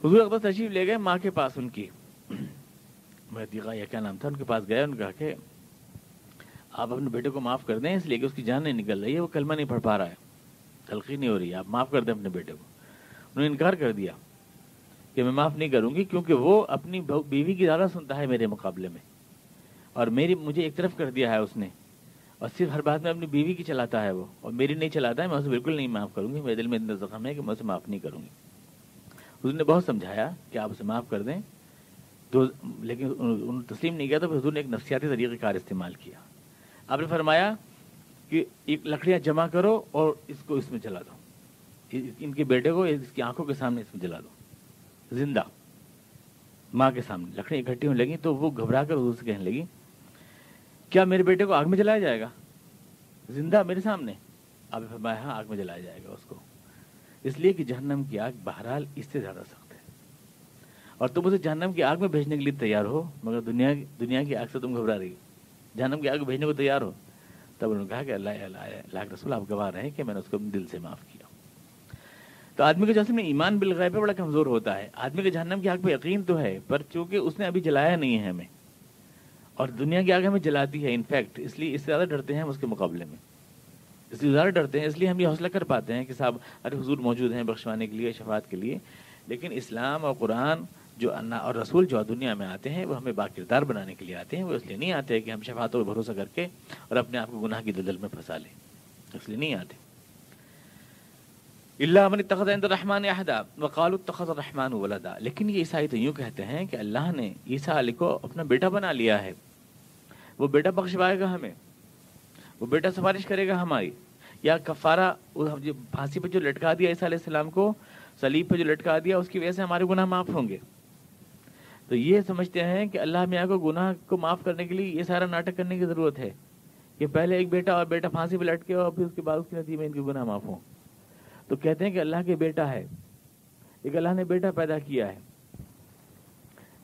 [SPEAKER 1] حضور اقدس تشریف لے گئے ماں کے پاس، ان کی مرتیقہ یا کیا نام تھا، ان کے پاس گئے. ان کہا کہ آپ اپنے بیٹے کو معاف کر دیں اس لیے کہ اس کی جان نہیں نکل رہی ہے، وہ کلمہ نہیں پڑھ پا رہا ہے، تلقی نہیں ہو رہی ہے، آپ معاف کر دیں اپنے بیٹے کو. انہوں نے انکار کر دیا کہ میں معاف نہیں کروں گی کیونکہ وہ اپنی بیوی کی زیادہ سنتا ہے میرے مقابلے میں، اور مجھے ایک طرف کر دیا ہے اس نے، اور صرف ہر بات میں اپنی بیوی کی چلاتا ہے وہ، اور میری نہیں چلاتا ہے. میں اسے بالکل نہیں معاف کروں گی، میرے دل میں اتنا زخم ہے کہ میں اسے معاف نہیں کروں گی. حضور نے بہت سمجھایا کہ آپ اسے معاف کر دیں تو، لیکن انہوں نے تسلیم نہیں کیا. تو حضور نے ایک نفسیاتی طریقہ کار استعمال کیا. آپ نے فرمایا کہ ایک لکڑیاں جمع کرو اور اس کو اس میں جلا دو، ان کے بیٹے کو اس کی آنکھوں کے سامنے اس میں جلا دو، زندہ ماں کے سامنے. لکڑیاں اکٹھی ہونے لگی تو وہ گھبرا کر حضور سے کہنے لگی کیا میرے بیٹے کو آگ میں جلایا جائے گا زندہ میرے سامنے؟ آپ نے فرمایا ہاں آگ میں جلایا جائے گا اس کو، اس لیے کہ جہنم کی آگ بہرحال اس سے زیادہ سخت ہے، اور تم اسے جہنم کی آگ میں بھیجنے کے لیے تیار ہو، مگر دنیا کی آگ سے تم گھبرا رہی ہو، جہنم کی آگ بھیجنے کو تیار ہو. تب انہوں نے کہا کہ اللہ کے رسول آپ گواہ رہے کہ میں نے اس کو دل سے معاف کیا. تو آدمی کا جسم میں ایمان بالغیب پہ بڑا کمزور ہوتا ہے. آدمی کے جہنم کی آگ پہ یقین تو ہے، پر چونکہ اس نے ابھی جلایا نہیں ہے ہمیں، اور دنیا کی آگ ہمیں جلاتی ہے انفیکٹ، اس لیے اس سے زیادہ ڈرتے ہیں ہم اس کے مقابلے میں، اس لیے زیادہ ڈرتے ہیں. اس لیے ہم یہ حوصلہ کر پاتے ہیں کہ صاحب ارے حضور موجود ہیں بخشوانے کے لیے، شفاعت کے لیے. لیکن اسلام اور قرآن اور رسول جو دنیا میں آتے ہیں وہ ہمیں باکردار بنانے کے لیے آتے ہیں. وہ اس لیے نہیں آتے کہ ہم شفاعتوں پر بھروسہ کر کے اور اپنے آپ کو گناہ کی دلدل میں پھنسا لیں، اس لیے نہیں آتے. اللہ من اتخذ عند الرحمن عہدا وقالوا اتخذ الرحمن ولدا. لیکن یہ عیسائی تو یوں کہتے ہیں کہ اللہ نے عیسیٰ علیہ کو اپنا بیٹا بنا لیا ہے، وہ بیٹا بخشوائے گا ہمیں، وہ بیٹا سفارش کرے گا ہماری. یا کفارہ پھانسی پہ جو لٹکا دیا عیسیٰ علیہ السلام کو، صلیب پہ جو لٹکا دیا، اس کی وجہ سے ہمارے گناہ معاف ہوں گے. تو یہ سمجھتے ہیں کہ اللہ میاں کو گناہ کو معاف کرنے کے لیے یہ سارا ناٹک کرنے کی ضرورت ہے کہ پہلے ایک بیٹا اور بیٹا پھانسی پہ لٹکے اور پھر اس کے بعد اس کے نتیجے میں ان کے گناہ معاف ہوں. تو کہتے ہیں کہ اللہ کے بیٹا ہے، ایک اللہ نے بیٹا پیدا کیا ہے.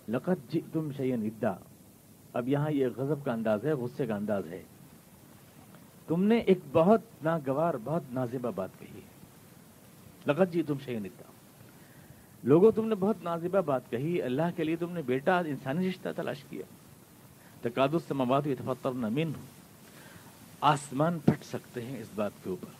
[SPEAKER 1] لقد جئتم شیئا ادا. اب یہاں یہ غضب کا انداز ہے، غصے کا انداز ہے. تم نے ایک بہت ناگوار، بہت نازیبہ بات کہی ہے. لقد جئتم شیئا ادا. لوگوں تم نے بہت نازیبہ بات کہی، اللہ کے لیے تم نے بیٹا انسانی رشتہ تلاش کیا. تکاد السماوات یتفطرن منہ. آسمان پھٹ سکتے ہیں اس بات کے اوپر.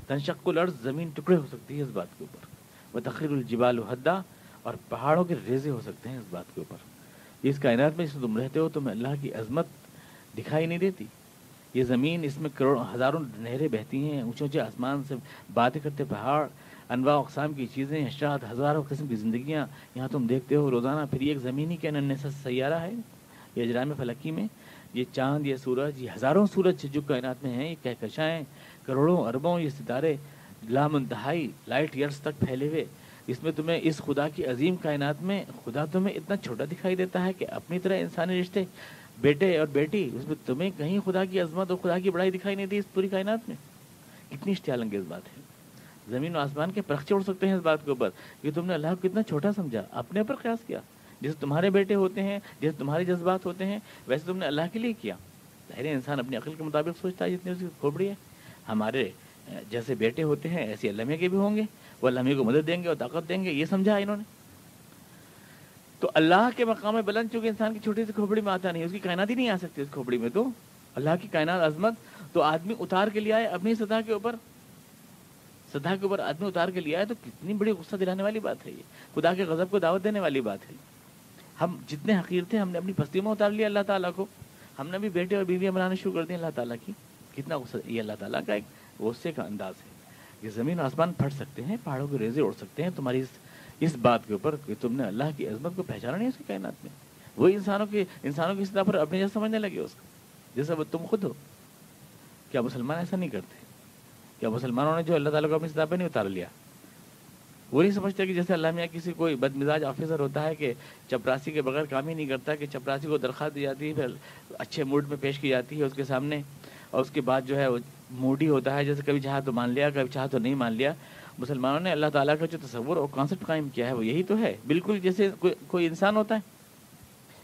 [SPEAKER 1] تنشق الارض. زمین ٹکڑے ہو سکتی ہے اس بات کے اوپر. وتخر الجبال ہدا. اور پہاڑوں کے ریزے ہو سکتے ہیں اس بات کے اوپر. اس کائنات میں جس میں تم رہتے ہو تمہیں اللہ کی عظمت دکھائی نہیں دیتی؟ یہ زمین، اس میں کروڑوں ہزاروں نہریں بہتی ہیں، اونچے اونچے آسمان سے باتیں کرتے پہاڑ، انواع اقسام کی چیزیں، اشراط، ہزاروں قسم کی زندگیاں یہاں تم دیکھتے ہو روزانہ. پھر یہ ایک زمینی کے ننھے سا سیارہ ہے یہ اجرام فلکی میں، یہ چاند، یہ سورج، یہ ہزاروں سورج جو کائنات میں ہیں، یہ کہکشائیں، کروڑوں اربوں یہ ستارے لامنتہائی لائٹ ایئرس تک پھیلے ہوئے، اس میں تمہیں اس خدا کی عظیم کائنات میں خدا تمہیں اتنا چھوٹا دکھائی دیتا ہے کہ اپنی طرح انسانی رشتے بیٹے اور بیٹی، اس میں تمہیں کہیں خدا کی عظمت اور خدا کی بڑائی دکھائی نہیں دی اس پوری کائنات میں؟ کتنی اشتعال انگیز بات ہے. زمین و آسمان کے پرخچے اڑ سکتے ہیں اس بات کے اوپر کہ تم نے اللہ کو کتنا چھوٹا سمجھا، اپنے پر قیاس کیا. جیسے تمہارے بیٹے ہوتے ہیں، جیسے تمہارے جذبات ہوتے ہیں، ویسے تم نے اللہ کے لیے کیا. ظاہر انسان اپنی عقل کے مطابق سوچتا ہے جتنی اس کی کھوپڑی ہے. ہمارے جیسے بیٹے ہوتے ہیں ایسے اللہ میاں کے بھی ہوں گے، وہ اللہ میاں کو مدد دیں گے اور طاقت دیں گے، یہ سمجھا انہوں نے. تو اللہ کے مقام بلند چونکہ انسان کی چھوٹی سی کھوپڑی میں آتا نہیں، اس کی کائنات ہی نہیں آ سکتی اس کھوپڑی میں. تو اللہ کی کائنات عظمت تو آدمی اتار کے لے آئے اپنی سطح کے اوپر آدمی اتار کے لے آئے، تو کتنی بڑی غصہ دلانے والی بات ہے یہ، خدا کے غضب کو دعوت دینے والی بات ہے. ہم جتنے حقیر تھے ہم نے اپنی پستی میں اتار لیا اللہ تعالیٰ کو، ہم نے بھی بیٹے اور بیویاں بنانا شروع کر دی اللہ تعالیٰ کی. کتنا غصہ، یہ اللہ تعالیٰ کا ایک غصے کا انداز ہے. یہ زمین آسمان پھٹ سکتے ہیں، پہاڑوں کے ریزے اڑ سکتے ہیں تمہاری اس بات کے اوپر کہ تم نے اللہ کی عظمت کو پہچانا نہیں اس کی کائنات میں. وہ انسانوں کی سطح پر اپنے جیسا سمجھنے لگے اس کو، جیسا وہ تم خود ہو. کیا مسلمان ایسا نہیں کرتے؟ کیا مسلمانوں نے جو اللہ تعالیٰ کو اپنی سطح پہ نہیں اتار لیا؟ وہ نہیں سمجھتے کہ جیسے اللہ میاں کسی کوئی بد مزاج آفیسر ہوتا ہے کہ چپراسی کے بغیر کام ہی نہیں کرتا، کہ چپراسی کو درخواست دی جاتی ہے، پھر اچھے موڈ میں پیش کی جاتی ہے اس کے سامنے، اور اس کے بعد جو ہے وہ موڈی ہوتا ہے، جیسے کبھی چاہا تو مان لیا، کبھی چاہا تو نہیں مان لیا. مسلمانوں نے اللہ تعالیٰ کا جو تصور اور کانسیپٹ قائم کیا ہے وہ یہی تو ہے. بالکل جیسے کوئی انسان ہوتا ہے،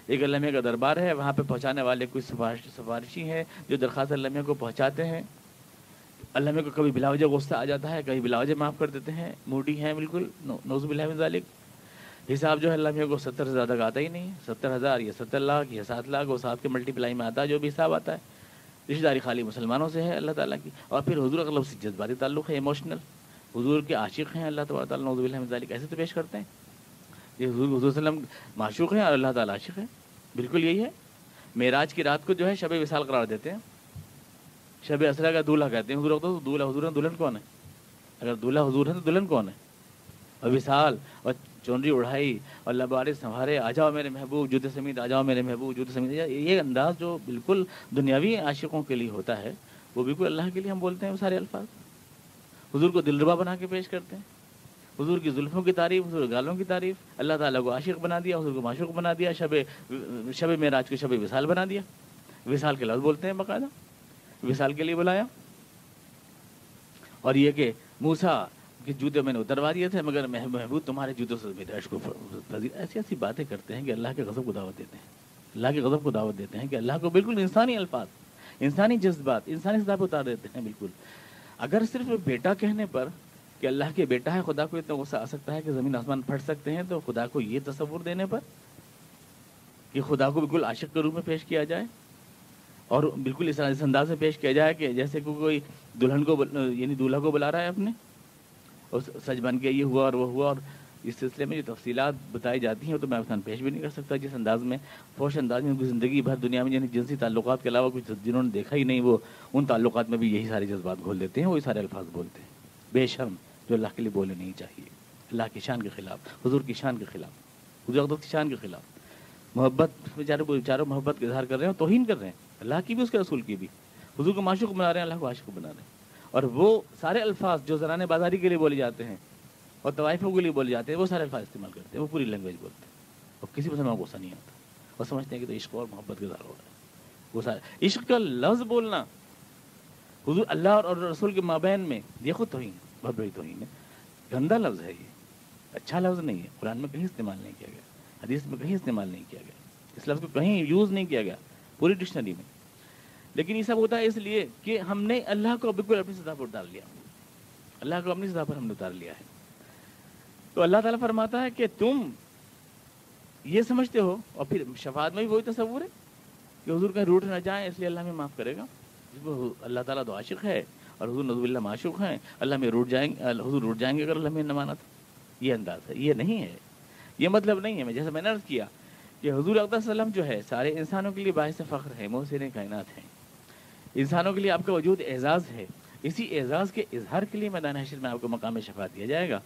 [SPEAKER 1] ایک اللہ میاں کا دربار ہے، وہاں پہ پہنچانے والے کوئی سفارشی ہیں جو درخواست اللہ میاں کو پہنچاتے ہیں. اللہ میاں کو کبھی بلا وجہ غصہ آ جاتا ہے، کبھی بلا وجہ معاف کر دیتے ہیں، موڈی ہیں بالکل، نعوذ باللہ من ذالک. حساب جو ہے اللہ میاں کو 70 سے زیادہ کا آتا ہی نہیں ہے، 70,000 یا 70 لاکھ یا 7 لاکھ، وہ 7 کے ملٹی پلائی میں آتا ہے جو بھی حساب آتا ہے. رشتہ داری خالی مسلمانوں سے ہے اللہ تعالیٰ کی، اور پھر حضور اقلب سے جذباتی تعلق ہے، ایموشنل. حضور کے عاشق ہیں اللہ تبارک تعالیٰ، نعوذ باللہ من ذالک، ایسے تو پیش کرتے ہیں. یہ حضور صلی اللہ علیہ وسلم معشوق ہیں اور اللہ تعالیٰ عاشق ہیں، بالکل یہی ہے. معراج کی رات کو جو ہے شب وصال قرار دیتے ہیں، شب اسرا کا دولہا کہتے ہیں. حضور تو دولہا، حضور دلہن کون ہے؟ اگر دولہا حضور ہے تو دلہن کون ہے؟ اور وصال اور چونری اڑائی اور لبارے سنوارے، آ جاؤ میرے محبوب جوتے سمیت، آ جاؤ میرے محبوب جوتے سمیت. یہ انداز جو بالکل دنیاوی عاشقوں کے لیے ہوتا ہے وہ بالکل اللہ کے لیے ہم بولتے ہیں وہ سارے الفاظ. حضور کو دلربا بنا کے پیش کرتے ہیں، حضور کی زلفوں کی تعریف، حضور کے گالوں کی تعریف. اللہ تعالیٰ کو عاشق بنا دیا، حضور کو معشوق بنا دیا، شب معراج کو شب وصال بنا دیا. وصال کے لفظ بولتے ہیں باقاعدہ، وصال کے لیے بلایا. اور یہ کہ موسیٰ کے جوتے میں نے اتروا دیے تھے مگر محبوب تمہارے جوتوں سے میرے عشق کو پذیر. ایسی باتیں کرتے ہیں کہ اللہ کے غضب کو دعوت دیتے ہیں، اللہ کے غضب کو دعوت دیتے ہیں کہ اللہ کو بالکل انسانی الفاظ، انسانی جذبات، انسانی سطح پہ اتار دیتے ہیں بالکل. اگر صرف بیٹا کہنے پر کہ اللہ کے بیٹا ہے خدا کو اتنا غصہ آ سکتا ہے کہ زمین آسمان پھٹ سکتے ہیں، تو خدا کو یہ تصور دینے پر کہ خدا کو بالکل عاشق کے روپ میں پیش کیا جائے اور بالکل اس انداز میں پیش کیا جائے کہ جیسے کوئی دلہن کو یعنی دولہا کو بلا رہا ہے اپنے، اور سچ بن کے یہ ہوا اور وہ ہوا. اور اس سلسلے میں جو تفصیلات بتائی جاتی ہیں وہ تو میں افسان پیش بھی نہیں کر سکتا. جس انداز میں فوش انداز میں زندگی بھر دنیا میں یعنی جنسی تعلقات کے علاوہ کچھ جنہوں نے دیکھا ہی نہیں، وہ ان تعلقات میں بھی یہی سارے جذبات گھول دیتے ہیں، وہی سارے الفاظ بولتے ہیں بے شرم جو اللہ کے لیے بولے نہیں چاہیے، اللہ کی شان کے خلاف، حضور کی شان کے خلاف، حضور اقدس کی شان کے خلاف. محبت بیچاروں محبت کا اظہار کر رہے ہیں اور توہین کر رہے ہیں اللہ کی بھی اس کے رسول کی بھی. حضور کو معشوق بنا رہے ہیں، اللہ کو عاشق بنا رہے ہیں. اور وہ سارے الفاظ جو زنان بازاری کے لیے بولے جاتے ہیں اور طوائفوں کے لیے بولے جاتے ہیں وہ سارے الفاظ استعمال کرتے ہیں، وہ پوری لینگویج بولتے ہیں اور کسی مسلمان کو غصہ نہیں آتا اور سمجھتے ہیں کہ تو عشق اور محبت کا اظہار ہو رہا ہے. وہ سارے عشق کا لفظ بولنا حضور اللہ اور رسول کے مابین میں یہ خود توہین، بہت بڑی توہین ہے. گندا لفظ ہے، یہ اچھا لفظ نہیں ہے. قرآن میں کہیں استعمال نہیں کیا گیا، حدیث میں کہیں استعمال نہیں کیا گیا، اس لفظ کو کہیں یوز نہیں کیا گیا پوری ڈکشنری میں. لیکن یہ سب ہوتا ہے اس لیے کہ ہم نے اللہ کو بالکل اپنی سطح پر اتار لیا، اللہ کو اپنی سطح پر ہم نے اتار لیا ہے. تو اللہ تعالیٰ فرماتا ہے کہ تم یہ سمجھتے ہو، اور پھر شفاعت میں بھی وہی تصور ہے کہ حضور کہیں روٹ نہ جائیں اس لیے اللہ میں معاف کرے گا. اللہ تعالیٰ تو عاشق ہے اور حضور نعوذ باللہ معشوق ہیں، اللہ میں روٹ جائیں گے، حضور روٹ جائیں گے اگر اللہ میں نہ مانا تو. یہ انداز ہے، یہ نہیں ہے، یہ مطلب نہیں ہے. جیسے میں نے عرض کیا کہ حضور اقدس صلی اللہ علیہ وسلم جو ہے سارے انسانوں کے لیے باعث فخر ہے، محسن کائنات ہیں. انسانوں کے لیے آپ کا وجود اعزاز ہے. اسی اعزاز کے اظہار کے لیے میدان حشر میں آپ کو مقام شفاعت دیا جائے گا.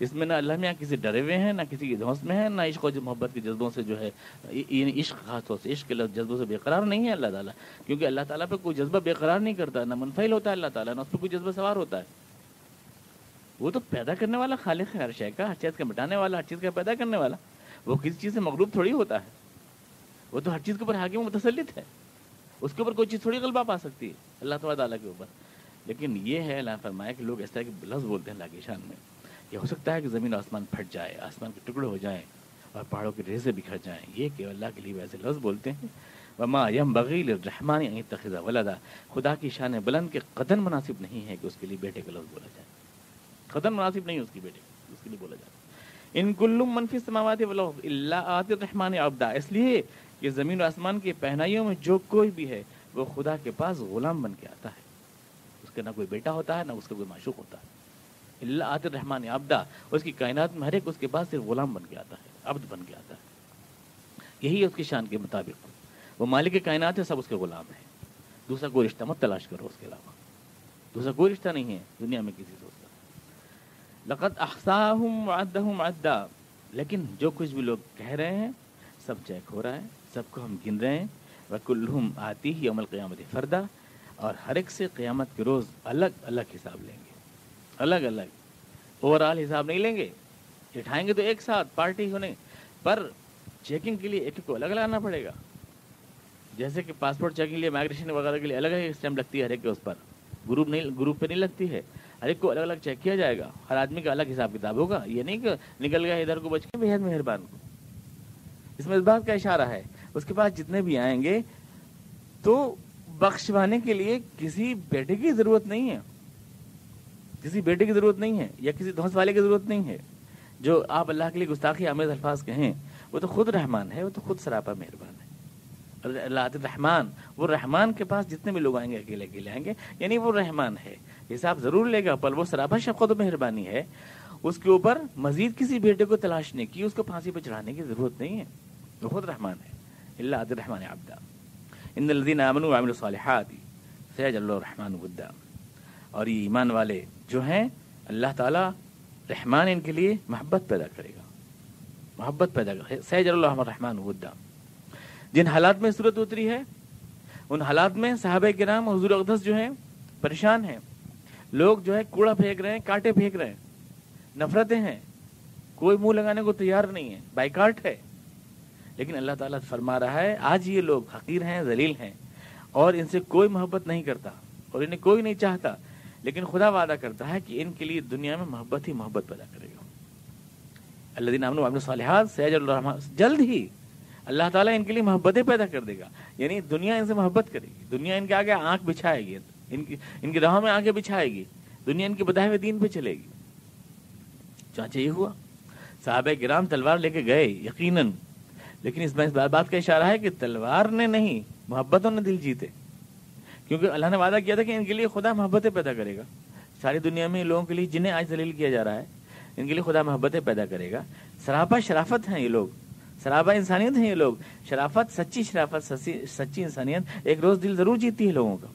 [SPEAKER 1] اس میں نہ اللہ میاں کسی ڈرے ہوئے ہیں، نہ کسی کی دھوس میں ہے، نہ عشق و محبت کے جذبوں سے جو ہے، یعنی عشق خاص طور سے عشق کے جذبوں سے بے قرار نہیں ہے اللہ تعالیٰ. کیونکہ اللہ تعالیٰ پہ کوئی جذبہ بے قرار نہیں کرتا، نہ منفعل ہوتا ہے اللہ تعالیٰ، نہ اس پہ کوئی جذبہ سوار ہوتا ہے. وہ تو پیدا کرنے والا خالق ہے ہر شے کا، ہر چیز کا مٹانے والا، ہر چیز کا پیدا کرنے والا. وہ کسی چیز سے مغلوب تھوڑی ہوتا ہے. وہ تو ہر چیز کے اوپر حاکم متسلط ہے. اس کے اوپر کوئی چیز تھوڑی غلبہ پا سکتی ہے اللہ تعالیٰ کے اوپر. لیکن یہ ہے اللہ فرمایا کہ لوگ اس طرح کے لفظ بولتے ہیں اللہ کی شان میں. یہ ہو سکتا ہے کہ زمین و آسمان پھٹ جائے، آسمان کے ٹکڑے ہو جائیں اور پہاڑوں کے ریزے بکھر جائیں، یہ کہ اللہ کے لیے ویسے لفظ بولتے ہیں. وما ينبغي للرحمن ان يتخذ ولدا، خدا کی شان بلند کے قدر مناسب نہیں ہے کہ اس کے لیے بیٹے کا لفظ بولا جائے. قدر مناسب نہیں اس کی بیٹے اس کے لیے بولا جائے. ان کل من فی السماوات والارض الا آتی الرحمن عبدا، اس لیے کہ زمین و آسمان کی پہنائیوں میں جو کوئی بھی ہے وہ خدا کے پاس غلام بن کے آتا ہے. اس کا نہ کوئی بیٹا ہوتا ہے نہ اس کا کوئی معشوق ہوتا ہے. الا آتی الرحمن عبدا، اس کی کائنات میں ہر ایک اس کے پاس صرف غلام بن کے آتا ہے، عبد بن کے آتا ہے. یہی ہے اس کی شان کے مطابق. وہ مالک کائنات ہے، سب اس کے غلام ہیں. دوسرا کوئی رشتہ مت تلاش کرو اس کے علاوہ. دوسرا کوئی رشتہ نہیں ہے دنیا میں کسی سے اس کا. لقد احصاهم وعدهم عدا، لیکن جو کچھ بھی لوگ کہہ رہے ہیں سب چیک ہو رہا ہے، سب کو ہم گن رہے ہیں. وکلہم آتیہ یوم القیامت فردا، اور ہر ایک سے قیامت کے روز الگ الگ حساب لیں گے. الگ الگ اوور آل حساب نہیں لیں گے. اٹھائیں گے تو ایک ساتھ پارٹی ہونے پر چیکنگ کے لیے ایک ایک کو الگ الگ آنا پڑے گا. جیسے کہ پاسپورٹ چیکنگ کے لیے مائگریشن وغیرہ کے لیے الگ الگ اسٹیمپ لگتی ہے ہر ایک کے، اس پر گروپ پہ نہیں لگتی ہے. ہر ایک کو الگ الگ چیک کیا جائے گا. ہر آدمی کا الگ حساب کتاب ہوگا. یہ نہیں کہ نکل گیا ادھر کو بچ کے بے حد مہربان کو. اس میں اس بات کا اشارہ ہے اس کے پاس جتنے بھی آئیں گے تو بخشوانے کے لیے کسی بیٹے کی ضرورت نہیں ہے، کسی بیٹے کی ضرورت نہیں ہے یا کسی دوست والے کی ضرورت نہیں ہے. جو آپ اللہ کے لیے گستاخی آمیز الفاظ کہیں وہ تو خود رحمان ہے، وہ تو خود سراپا مہربان ہے. اللہ رحمان، وہ رحمان کے پاس جتنے بھی لوگ آئیں گے اکیلے اکیلے آئیں گے، یعنی وہ رحمان ہے، حساب ضرور لے گا، پر وہ سراپا شفقت و مہربانی ہے. اس کے اوپر مزید کسی بیٹے کو تلاشنے کی، اس کو پھانسی پہ چڑھانے کی ضرورت نہیں ہے. وہ خود رحمان ہے. اللہ الرحمن عبدا ان الذین آمنوا وعملوا الصالحات سیجعل اللہ الرحمن ودا. اور یہ ایمان والے جو ہیں اللہ تعالیٰ رحمان ان کے لیے محبت پیدا کرے گا، محبت پیدا کرے گا. سیجعل اللہ الرحمن ودا. جن حالات میں صورت اتری ہے ان حالات میں صحابہ کرام اور حضور اقدس جو ہیں پریشان ہیں. لوگ جو ہے کوڑا پھینک رہے ہیں، کانٹے پھینک رہے ہیں، نفرتیں ہیں، کوئی منہ لگانے کو تیار نہیں ہے، بائیکاٹ ہے. لیکن اللہ تعالیٰ فرما رہا ہے آج یہ لوگ حقیر ہیں، ذلیل ہیں اور ان سے کوئی محبت نہیں کرتا اور انہیں کوئی نہیں چاہتا. لیکن خدا وعدہ کرتا ہے کہ ان کے لیے دنیا میں محبت ہی محبت پیدا کرے گا. الذین آمنوا وعملوا الصالحات سیجعل اللہ الرحمن، جلد ہی اللہ تعالیٰ ان کے لیے محبتیں پیدا کر دے گا. یعنی دنیا ان سے محبت کرے گی، دنیا ان کے آگے آنکھ بچھائے گی، ان کی راہوں میں آنکھیں بچھائے گی، دنیا ان کے بتائے ہوئے دین پہ چلے گی. چانچہ یہ ہوا صحابہ کرام تلوار لے کے گئے یقیناً، لیکن اس بات کا اشارہ ہے کہ تلوار نے نہیں محبتوں نے دل جیتے. کیونکہ اللہ نے وعدہ کیا تھا کہ ان کے لیے خدا محبتیں پیدا کرے گا. ساری دنیا میں لوگوں کے لیے جنہیں آج ذلیل کیا جا رہا ہے ان کے لیے خدا محبتیں پیدا کرے گا. سراپا شرافت ہیں یہ لوگ، سراپا انسانیت ہیں یہ لوگ. شرافت، سچی انسانیت ایک روز دل ضرور جیتی ہے لوگوں کا،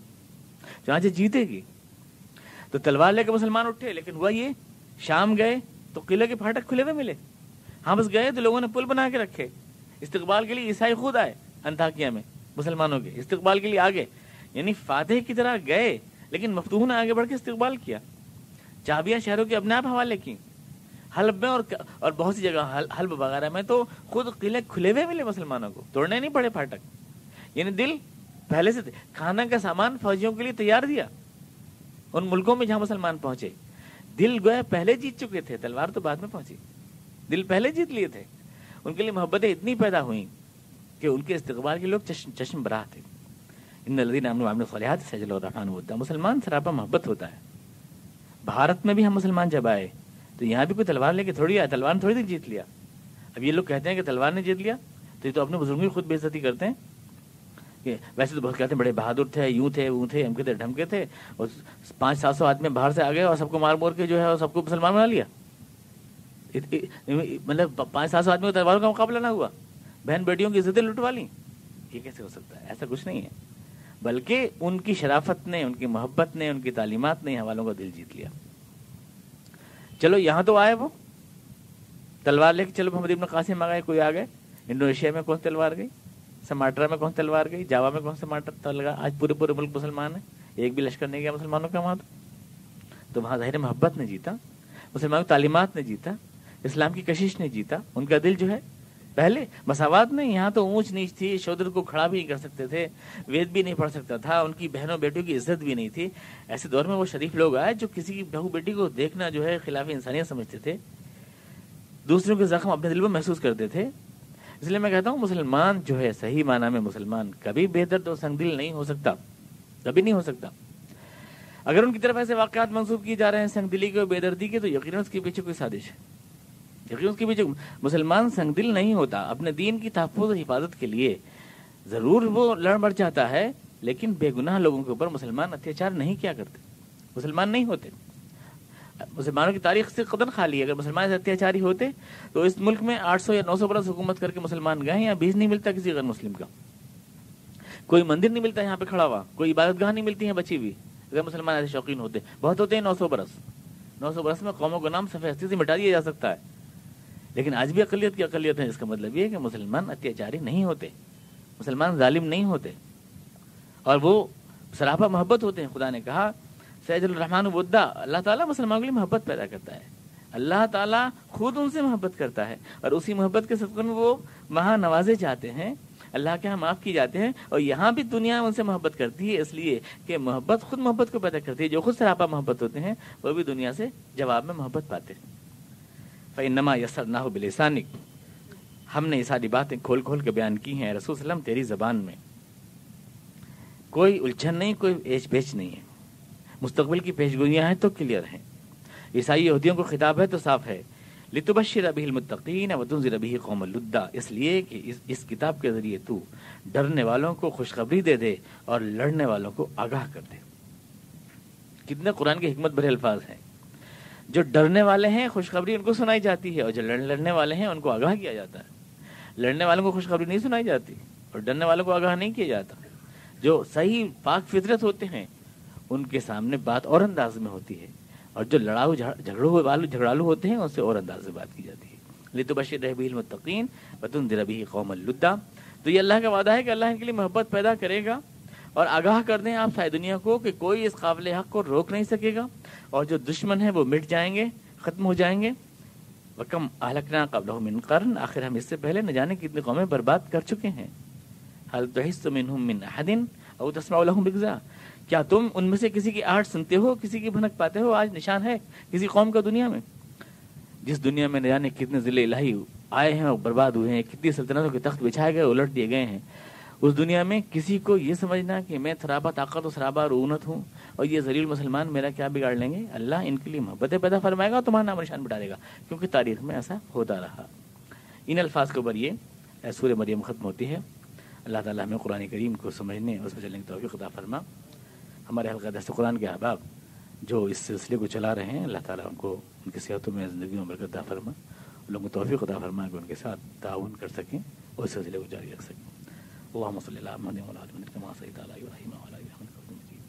[SPEAKER 1] چنانچہ جیتے گی. تو تلوار لے کے مسلمان اٹھے، لیکن ہوا یہ شام گئے تو قلعے کے پھاٹک کھلے ہوئے ملے. حمص گئے تو لوگوں نے پل بنا کے رکھے استقبال کے لیے. عیسائی خود آئے انطاکیہ میں مسلمانوں کے استقبال کے لیے آگے، یعنی فاتح کی طرح گئے لیکن مفتوح نے آگے بڑھ کے استقبال کیا. چابیاں شہروں کے اپنے آپ حوالے کی. حلب میں اور بہت سی جگہ حلب وغیرہ میں تو خود قلعے کھلے ہوئے ملے مسلمانوں کو، توڑنے نہیں پڑے پھاٹک. یعنی دل پہلے سے کھانا کا سامان فوجیوں کے لیے تیار دیا. ان ملکوں میں جہاں مسلمان پہنچے دل گویا پہلے جیت چکے تھے، تلوار تو بعد میں پہنچی، دل پہلے جیت لیے تھے. ان کے لیے محبتیں اتنی پیدا ہوئیں کہ ان کے استقبال کے لوگ چشم براہ تھے. ان الذین آمنوا وعملوا الصالحات سیجعل اللہ الرحمن ودا. مسلمان سراپا محبت ہوتا ہے. بھارت میں بھی ہم مسلمان جب آئے تو یہاں بھی کوئی تلوار لے کے تھوڑی آیا، تلوار نے تھوڑی دیر جیت لیا. اب یہ لوگ کہتے ہیں کہ تلوار نے جیت لیا تو یہ تو اپنے بزرگوں کی خود بے عزتی کرتے ہیں. کہ ویسے تو بہت کہتے ہیں بڑے بہادر تھے، یوں تھے وہ تھے، ہم کے تھے ڈھمکے تھے، اور 500-700 آدمی باہر سے آ گئے اور سب کو مار مور کے جو ہے سب کو مسلمان بنا لیا. مطلب 500-700 آدمی کو تلواروں کا مقابلہ نہ ہوا، بہن بیٹیوں کی عزتیں لٹوا لیں. یہ کیسے ہو سکتا ہے؟ ایسا کچھ نہیں ہے، بلکہ ان کی شرافت نے، ان کی محبت نے، ان کی تعلیمات نے حوالوں کا دل جیت لیا. چلو یہاں تو آئے وہ تلوار لے کے، چلو محمد ابن قاسم آ گئے، کوئی آ گئے. انڈونیشیا میں کون تلوار گئی، سماٹرا میں کون تلوار گئی، جاوا میں کون سماٹر لگا. آج پورے ملک مسلمان ہیں، ایک بھی لشکر نہیں گیا مسلمانوں کا وہاں. تو وہاں ظاہر محبت نے جیتا. مسلمانوں کی تعلیمات نے جیتا, اسلام کی کشش نے جیتا. ان کا دل جو ہے پہلے مساوات نہیں, یہاں تو اونچ نیچ تھی, شودر کو کھڑا بھی نہیں کر سکتے تھے, وید بھی نہیں پڑھ سکتا تھا, ان کی بہنوں بیٹیوں کی عزت بھی نہیں تھی. ایسے دور میں وہ شریف لوگ آئے جو کسی کی بہو بیٹی کو دیکھنا جو ہے خلاف انسانیت سمجھتے تھے, دوسروں کے زخم اپنے دل میں محسوس کرتے تھے. اس لیے میں کہتا ہوں مسلمان جو ہے صحیح معنی میں مسلمان کبھی بے درد اور سنگ دل نہیں ہو سکتا, کبھی نہیں ہو سکتا. اگر ان کی طرف ایسے واقعات منسوب کیے جا رہے ہیں سنگ دلی کے اور بے دردی کے, تو یقیناً اس کے پیچھے کوئی سازش ہے. یقیناً اس کے پیچھے مسلمان سنگ دل نہیں ہوتا. اپنے دین کی تحفظ و حفاظت کے لیے ضرور وہ لڑ مر جاتا ہے, لیکن بے گناہ لوگوں کے اوپر مسلمان اتیاچار نہیں کیا کرتے, مسلمان نہیں ہوتے. مسلمانوں کی تاریخ سے قدر خالی ہے. اگر مسلمان سے اتیاچاری ہوتے تو اس ملک میں 800 یا 900 برس حکومت کر کے مسلمان گئے, یا بیج نہیں ملتا کسی غیر مسلم کا, کوئی مندر نہیں ملتا یہاں پہ کھڑا ہوا, کوئی عبادت گاہ نہیں ملتی ہے بچی ہوئی. اگر مسلمان ایسے شوقین ہوتے, بہت ہوتے ہیں 900 برس میں قوموں کا نام صفحہ ہستی سے مٹا دیا جا سکتا ہے. لیکن آج بھی اقلیت کی اقلیت ہے. اس کا مطلب یہ ہے کہ مسلمان اتیاچاری نہیں ہوتے, مسلمان ظالم نہیں ہوتے, اور وہ سراپا محبت ہوتے ہیں. خدا نے کہا سید الرحمن ودا, اللہ تعالیٰ مسلمانوں کے لیے محبت پیدا کرتا ہے. اللہ تعالیٰ خود ان سے محبت کرتا ہے, اور اسی محبت کے صدقے میں وہ وہاں نوازے جاتے ہیں, اللہ کے یہاں معاف کی جاتے ہیں. اور یہاں بھی دنیا ان سے محبت کرتی ہے, اس لیے کہ محبت خود محبت کو پیدا کرتی ہے. جو خود سراپا محبت ہوتے ہیں وہ بھی دنیا سے جواب میں محبت پاتے ہیں. فَإِنَّمَا يَسَّرْنَاهُ بِلِسَانِكَ, ہم نے یہ ساری باتیں کھول کھول کے بیان کی ہیں رسول صلی اللہ علیہ وسلم تیری زبان میں. کوئی الجھن نہیں, کوئی ایچ بیچ نہیں ہے. مستقبل کی پیشگوئیاں ہیں تو کلیئر ہیں. عیسائی یہودیوں کو خطاب ہے تو صاف ہے, لِتُبَشِّرَ بِهِ الْمُتَّقِينَ وَتُنذِرَ بِهِ قَوْمًا لُدًّا, اس لیے کہ اس کتاب کے ذریعے تو ڈرنے والوں کو خوشخبری دے دے اور لڑنے والوں کو آگاہ کر دے. کتنے قرآن کی حکمت بھرے الفاظ ہیں. جو ڈرنے والے ہیں خوشخبری ان کو سنائی جاتی ہے, اور جو لڑنے والے ہیں ان کو آگاہ کیا جاتا ہے. لڑنے والوں کو خوشخبری نہیں سنائی جاتی, اور ڈرنے والوں کو آگاہ نہیں کیا جاتا. جو صحیح پاک فطرت ہوتے ہیں ان کے سامنے بات اور انداز میں ہوتی ہے, اور جو لڑاؤ جھگڑالو ہوتے ہیں ان سے اور انداز سے بات کی جاتی ہے. لِتُبَشِّرَ بِهِ الْمُتَّقِينَ وَتُنذِرَ بِهِ قَوْمًا لُدًّا. تو یہ اللہ کا وعدہ ہے کہ اللہ ان کے لیے محبت پیدا کرے گا, اور آگاہ کر دیں آپ ساری دنیا کو کہ کوئی اس قابل حق کو روک نہیں سکے گا, اور جو دشمن ہیں وہ مٹ جائیں گے, ختم ہو جائیں گے. وَكَمْ أَهْلَكْنَا قَبْلَهُم مِّن قَرْنٍ, آخر ہم اس سے پہلے نہ جانے کتنی قومیں برباد کر چکے ہیں. هَلْ تُحِسُّ مِنْهُم مِّنْ أَحَدٍ أَوْ تَسْمَعُ لَهُم رِّكْزًا, کیا تم ان میں سے کسی کی آہٹ سنتے ہو, کسی کی بھنک پاتے ہو؟ آج نشان ہے کسی قوم کا دنیا میں, جس دنیا میں نہ جانے کتنے ضلع الہی آئے ہیں اور برباد ہوئے ہیں, کتنی سلطنتوں کے تخت بچھائے گئے, الٹ دیے گئے ہیں. اس دنیا میں کسی کو یہ سمجھنا کہ میں تھرابا طاقت و سرابا رونت ہوں اور یہ ذلیل مسلمان میرا کیا بگاڑ لیں گے, اللہ ان کے لیے محبتیں پیدا فرمائے گا اور تمہارا نام نشان مٹا دے گا, کیونکہ تاریخ میں ایسا ہوتا رہا. ان الفاظ کے اوپر یہ سورہ مریم ختم ہوتی ہے. اللہ تعالیٰ ہمیں قرآن کریم کو سمجھنے اور اس پہ چلنے کی توفیق عطا فرما. ہمارے حلقہ درس قرآن کے احباب جو اس سلسلے کو چلا رہے ہیں, اللہ تعالیٰ ان کو ان کی صحتوں میں زندگی میں برکت عطا فرما, ان لوگوں کو توفیق عطا فرما کہ ان کے ساتھ تعاون کر سکیں اور اس سلسلے کو جاری رکھ سکیں. اللهم صل على محمد وعلى ال محمد كما صليت على ابراهيم وعلى ال ابراهيم انك حميد مجيد.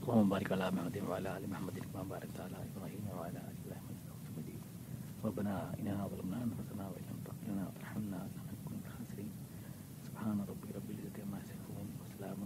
[SPEAKER 1] اللهم بارك على محمد وعلى ال محمد كما باركت على ابراهيم وعلى ال ابراهيم انك حميد مجيد. ربنا اننا ظلمنا انفسنا وان لم تغفر لنا وترحمنا لنكن من الخاسرين. سبحان ربك رب العزة عما يصفون وسلام